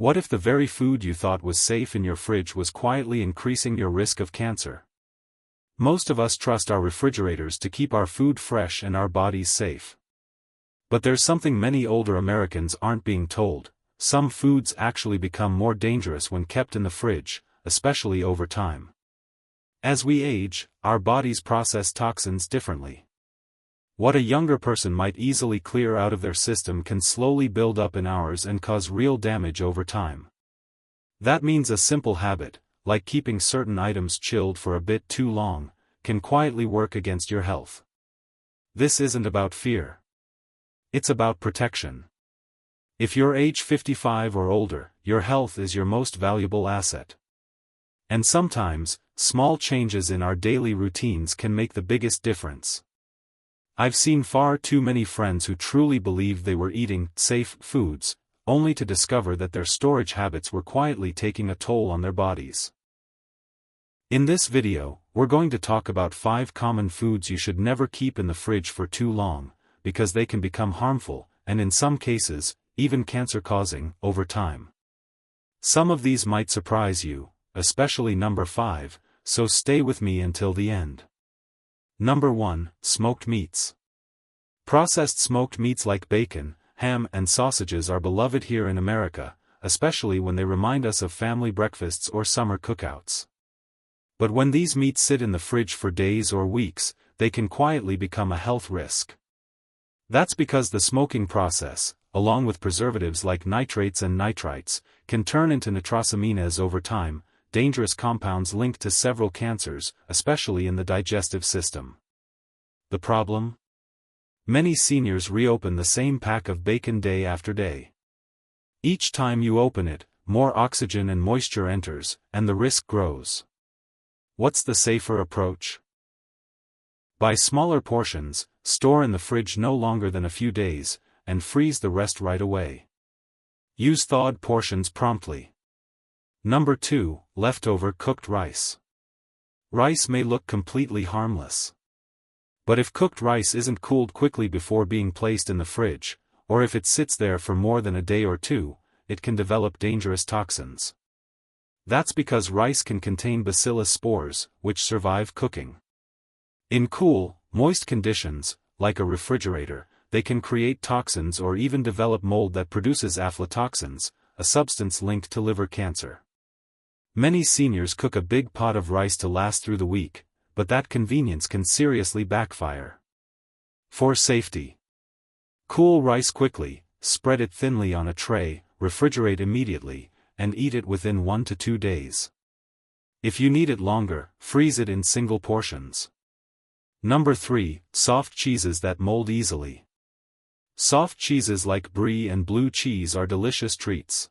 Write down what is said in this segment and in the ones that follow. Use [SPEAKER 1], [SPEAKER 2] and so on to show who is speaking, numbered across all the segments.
[SPEAKER 1] What if the very food you thought was safe in your fridge was quietly increasing your risk of cancer? Most of us trust our refrigerators to keep our food fresh and our bodies safe. But there's something many older Americans aren't being told: some foods actually become more dangerous when kept in the fridge, especially over time. As we age, our bodies process toxins differently. What a younger person might easily clear out of their system can slowly build up in ours and cause real damage over time. That means a simple habit, like keeping certain items chilled for a bit too long, can quietly work against your health. This isn't about fear. It's about protection. If you're age 55 or older, your health is your most valuable asset. And sometimes, small changes in our daily routines can make the biggest difference. I've seen far too many friends who truly believed they were eating safe foods, only to discover that their storage habits were quietly taking a toll on their bodies. In this video, we're going to talk about 5 common foods you should never keep in the fridge for too long, because they can become harmful, and in some cases, even cancer-causing, over time. Some of these might surprise you, especially number 5, so stay with me until the end. Number 1, smoked meats. Processed smoked meats like bacon, ham, and sausages are beloved here in America, especially when they remind us of family breakfasts or summer cookouts. But when these meats sit in the fridge for days or weeks, they can quietly become a health risk. That's because the smoking process, along with preservatives like nitrates and nitrites, can turn into nitrosamines over time, dangerous compounds linked to several cancers, especially in the digestive system. The problem? Many seniors reopen the same pack of bacon day after day. Each time you open it, more oxygen and moisture enters, and the risk grows. What's the safer approach? Buy smaller portions, store in the fridge no longer than a few days, and freeze the rest right away. Use thawed portions promptly. Number 2, leftover cooked rice. Rice may look completely harmless. But if cooked rice isn't cooled quickly before being placed in the fridge, or if it sits there for more than a day or two, it can develop dangerous toxins. That's because rice can contain bacillus spores, which survive cooking. In cool, moist conditions, like a refrigerator, they can create toxins or even develop mold that produces aflatoxins, a substance linked to liver cancer. Many seniors cook a big pot of rice to last through the week, but that convenience can seriously backfire. For safety, cool rice quickly, spread it thinly on a tray, refrigerate immediately, and eat it within 1 to 2 days. If you need it longer, freeze it in single portions. Number 3, soft cheeses that mold easily. Soft cheeses like brie and blue cheese are delicious treats.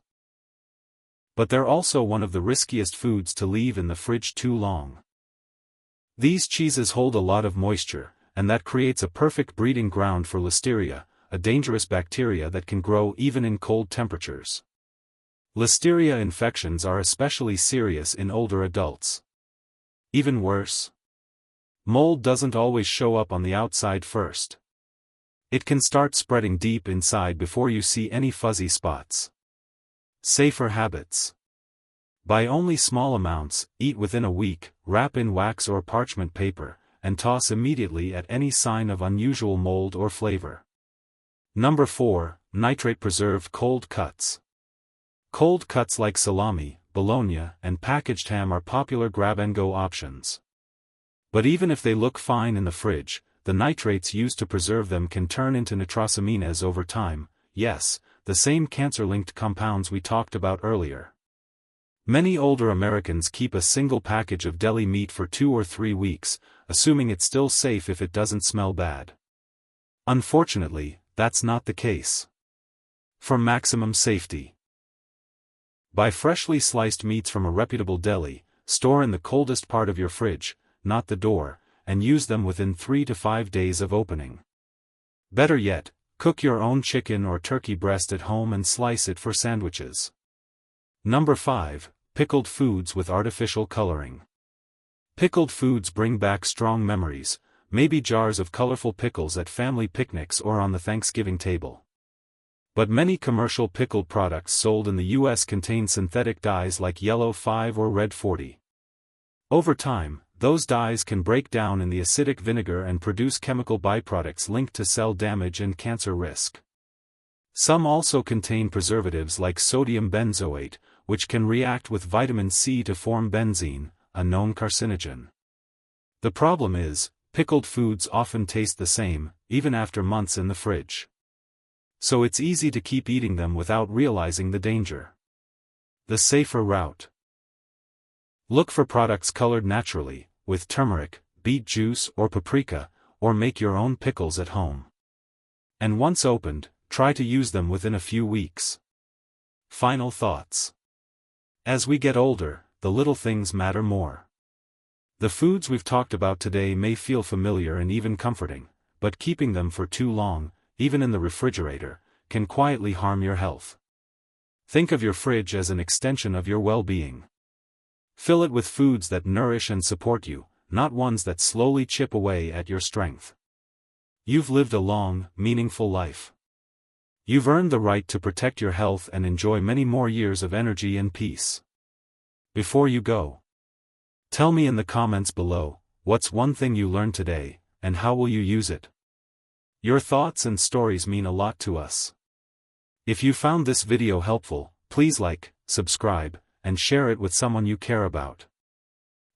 [SPEAKER 1] But they're also one of the riskiest foods to leave in the fridge too long. These cheeses hold a lot of moisture, and that creates a perfect breeding ground for listeria, a dangerous bacteria that can grow even in cold temperatures. Listeria infections are especially serious in older adults. Even worse, mold doesn't always show up on the outside first. It can start spreading deep inside before you see any fuzzy spots. Safer habits. Buy only small amounts, eat within a week, wrap in wax or parchment paper, and toss immediately at any sign of unusual mold or flavor. Number 4, nitrate preserved cold cuts. Cold cuts like salami, bologna, and packaged ham are popular grab-and-go options. But even if they look fine in the fridge, the nitrates used to preserve them can turn into nitrosamines over time, yes, the same cancer-linked compounds we talked about earlier. Many older Americans keep a single package of deli meat for 2 or 3 weeks, assuming it's still safe if it doesn't smell bad. Unfortunately, that's not the case. For maximum safety, buy freshly sliced meats from a reputable deli, store in the coldest part of your fridge, not the door, and use them within 3 to 5 days of opening. Better yet, cook your own chicken or turkey breast at home and slice it for sandwiches. Number 5, pickled foods with artificial coloring. Pickled foods bring back strong memories, maybe jars of colorful pickles at family picnics or on the Thanksgiving table. But many commercial pickled products sold in the US contain synthetic dyes like yellow 5 or red 40. Over time, those dyes can break down in the acidic vinegar and produce chemical byproducts linked to cell damage and cancer risk. Some also contain preservatives like sodium benzoate, which can react with vitamin C to form benzene, a known carcinogen. The problem is, pickled foods often taste the same, even after months in the fridge. So it's easy to keep eating them without realizing the danger. The safer route. Look for products colored naturally, with turmeric, beet juice or paprika, or make your own pickles at home. And once opened, try to use them within a few weeks. Final thoughts. As we get older, the little things matter more. The foods we've talked about today may feel familiar and even comforting, but keeping them for too long, even in the refrigerator, can quietly harm your health. Think of your fridge as an extension of your well-being. Fill it with foods that nourish and support you, not ones that slowly chip away at your strength. You've lived a long, meaningful life. You've earned the right to protect your health and enjoy many more years of energy and peace. Before you go, tell me in the comments below, what's one thing you learned today, and how will you use it? Your thoughts and stories mean a lot to us. If you found this video helpful, please like, subscribe, and share it with someone you care about.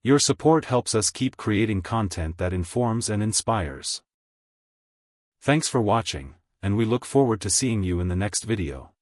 [SPEAKER 1] Your support helps us keep creating content that informs and inspires. Thanks for watching, and we look forward to seeing you in the next video.